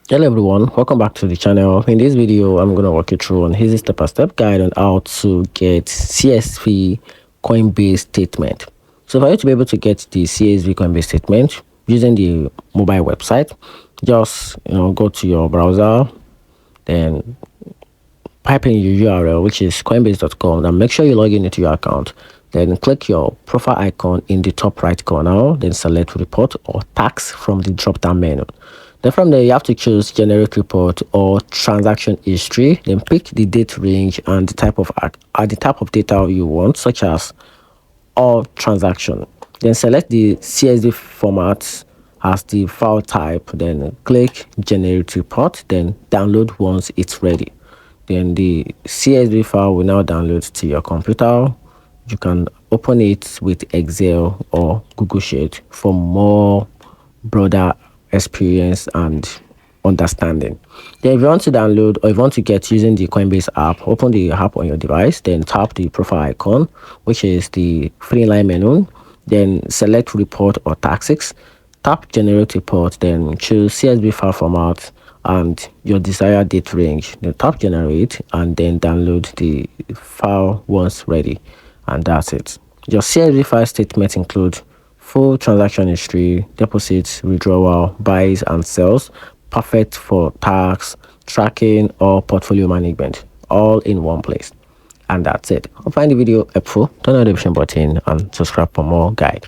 Hello everyone, welcome back to the channel. In this video, I'm going to walk you through an easy step-by-step guide on how to get CSV Coinbase statement. So for you to be able to get the CSV Coinbase statement using the mobile website, just go to your browser, then pipe in your URL, which is coinbase.com, and make sure you log in into your account. Then click your profile icon in the top right corner, then select report or tax from the drop-down menu. Then from there, you have to choose generate report or transaction history. Then pick the date range and the type of data you want, such as all transaction. Then select the CSV format as the file type. Then click generate report. Then download once it's ready. Then the CSV file will now download to your computer. You can open it with Excel or Google Sheet for more broader experience and understanding. Then if you want to download or if you want to get using the Coinbase app, open the app on your device, then tap the profile icon, which is the three line menu, then select report or taxes, tap generate report, then choose CSV file format and your desired date range, then tap generate and then download the file once ready, and that's it. Your CSV file statement include full transaction history, deposits, withdrawal, buys and sells, perfect for tax, tracking or portfolio management, all in one place. And that's it. Hope you find the video helpful. Turn on the notification button and subscribe for more guide.